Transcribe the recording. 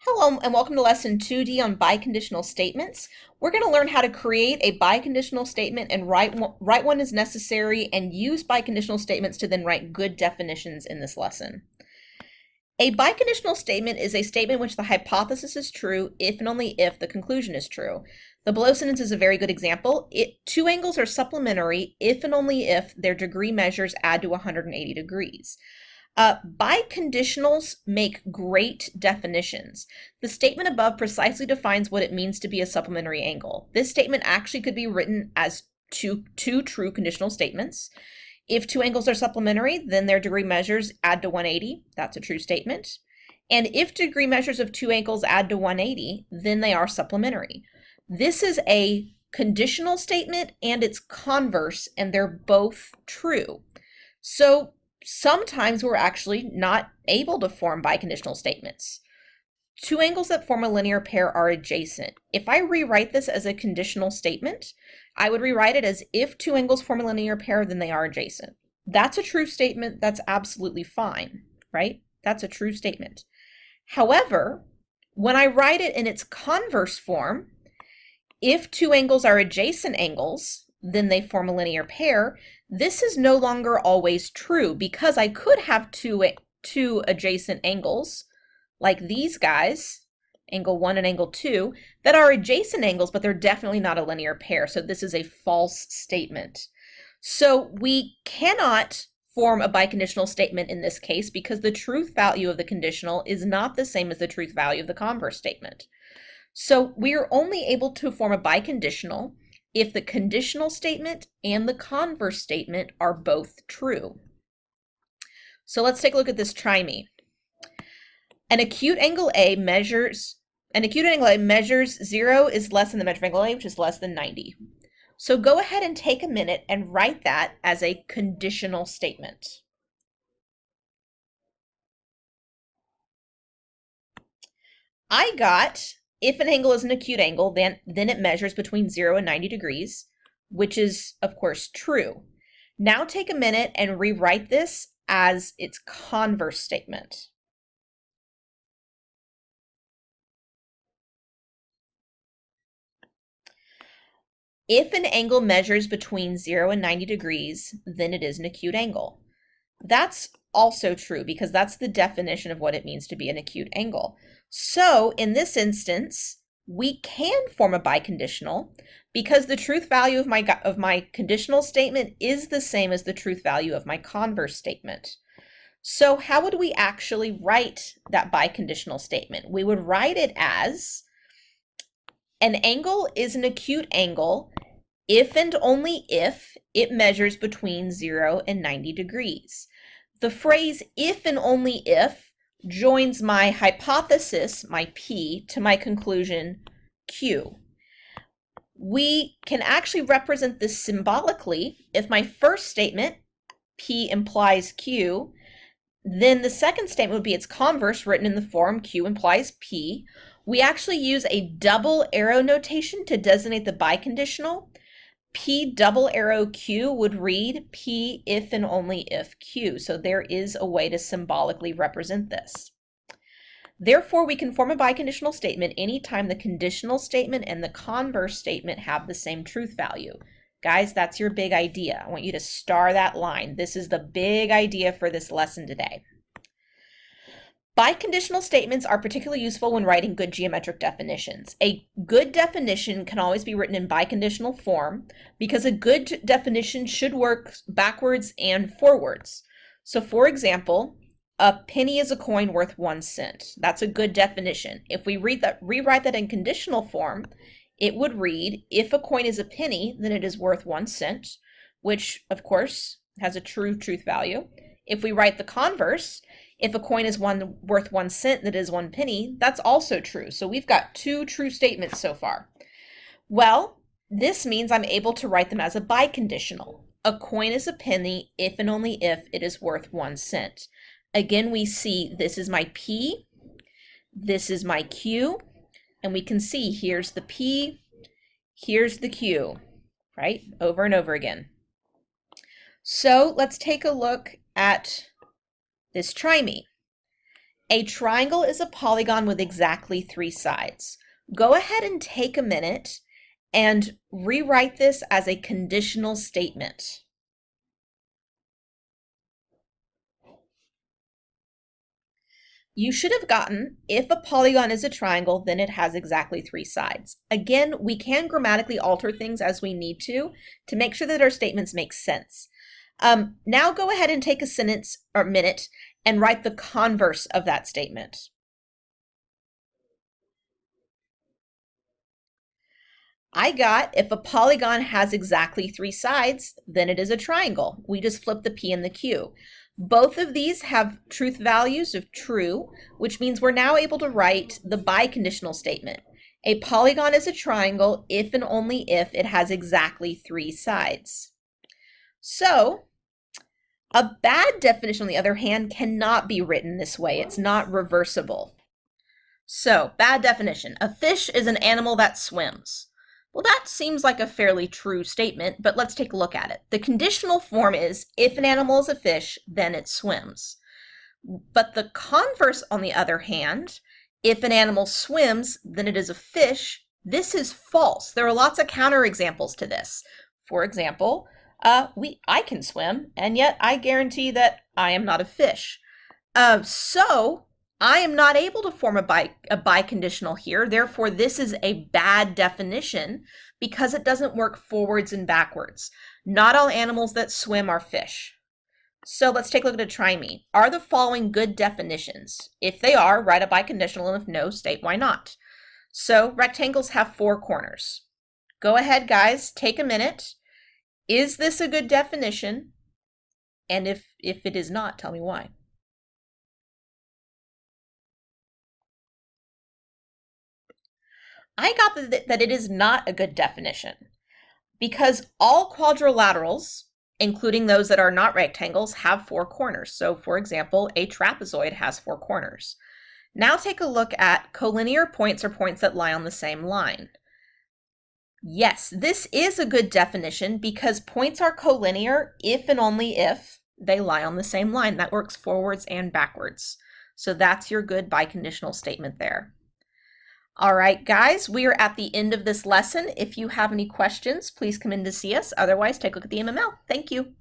Hello and welcome to lesson 2D on biconditional statements. We're going to learn how to create a biconditional statement and write one as necessary and use biconditional statements to then write good definitions in this lesson. A biconditional statement is a statement in which the hypothesis is true if and only if the conclusion is true. The below sentence is a very good example. Two angles are supplementary if and only if their degree measures add to 180 degrees. Biconditionals make great definitions. The statement above precisely defines what it means to be a supplementary angle. This statement actually could be written as two true conditional statements. If two angles are supplementary, then their degree measures add to 180. That's a true statement. And if degree measures of two angles add to 180, then they are supplementary. This is a conditional statement and its converse, and they're both true. So sometimes we're actually not able to form biconditional statements. Two angles that form a linear pair are adjacent. If I rewrite this as a conditional statement, I would rewrite it as if two angles form a linear pair, then they are adjacent. That's a true statement. That's absolutely fine, right? That's a true statement. However, when I write it in its converse form, if two angles are adjacent angles, then they form a linear pair. This is no longer always true because I could have two adjacent angles like these guys, angle 1 and angle 2, that are adjacent angles, but they're definitely not a linear pair. So this is a false statement. So we cannot form a biconditional statement in this case because the truth value of the conditional is not the same as the truth value of the converse statement. So we are only able to form a biconditional if the conditional statement and the converse statement are both true. So let's take a look at this try me. An acute angle A measures 0 is less than the measure of angle A, which is less than 90. So go ahead and take a minute and write that as a conditional statement. I got, if an angle is an acute angle, then it measures between 0 and 90 degrees, which is, of course, true. Now take a minute and rewrite this as its converse statement. If an angle measures between 0 and 90 degrees, then it is an acute angle. That's also true because that's the definition of what it means to be an acute angle. So in this instance, we can form a biconditional because the truth value of my conditional statement is the same as the truth value of my converse statement. So how would we actually write that biconditional statement? We would write it as an angle is an acute angle if and only if it measures between 0 and 90 degrees. The phrase if and only if joins my hypothesis, my P, to my conclusion, Q. We can actually represent this symbolically. If my first statement, P implies Q, then the second statement would be its converse written in the form Q implies P. We actually use a double arrow notation to designate the biconditional. P double arrow Q would read P if and only if Q. So there is a way to symbolically represent this. Therefore, we can form a biconditional statement anytime the conditional statement and the converse statement have the same truth value. Guys, that's your big idea. I want you to star that line. This is the big idea for this lesson today. Biconditional statements are particularly useful when writing good geometric definitions. A good definition can always be written in biconditional form because a good definition should work backwards and forwards. So for example, a penny is a coin worth 1 cent. That's a good definition. If we rewrite that in conditional form, it would read, if a coin is a penny, then it is worth 1 cent, which of course has a true truth value. If we write the converse, if a coin is worth 1 cent, that is 1 penny, that's also true. So we've got two true statements so far. Well, this means I'm able to write them as a biconditional. A coin is a penny if and only if it is worth 1 cent. Again, we see this is my P, this is my Q, and we can see here's the P, here's the Q, right? Over and over again. So let's take a look at this try me. A triangle is a polygon with exactly 3 sides. Go ahead and take a minute and rewrite this as a conditional statement. You should have gotten, if a polygon is a triangle, then it has exactly 3 sides. Again, we can grammatically alter things as we need to make sure that our statements make sense. Now go ahead and take a sentence or minute and write the converse of that statement. I got, if a polygon has exactly 3 sides, then it is a triangle. We just flip the P and the Q. Both of these have truth values of true, which means we're now able to write the biconditional statement. A polygon is a triangle if and only if it has exactly 3 sides. So, a bad definition, on the other hand, cannot be written this way. It's not reversible. So, bad definition. A fish is an animal that swims. Well, that seems like a fairly true statement, but let's take a look at it. The conditional form is, if an animal is a fish, then it swims. But the converse, on the other hand, if an animal swims, then it is a fish. This is false. There are lots of counterexamples to this. For example, I can swim, and yet I guarantee that I am not a fish. So I am not able to form a biconditional here. Therefore, this is a bad definition because it doesn't work forwards and backwards. Not all animals that swim are fish. So let's take a look at a try me. Are the following good definitions? If they are, write a biconditional, and if no, state why not. So rectangles have 4 corners. Go ahead, guys, take a minute. Is this a good definition? And if it is not, tell me why. I got that it is not a good definition because all quadrilaterals, including those that are not rectangles, have 4 corners. So for example, a trapezoid has 4 corners. Now take a look at collinear points, or points that lie on the same line. Yes, this is a good definition because points are collinear if and only if they lie on the same line. That works forwards and backwards. So that's your good biconditional statement there. All right, guys, we are at the end of this lesson. If you have any questions, please come in to see us. Otherwise, take a look at the MML. Thank you.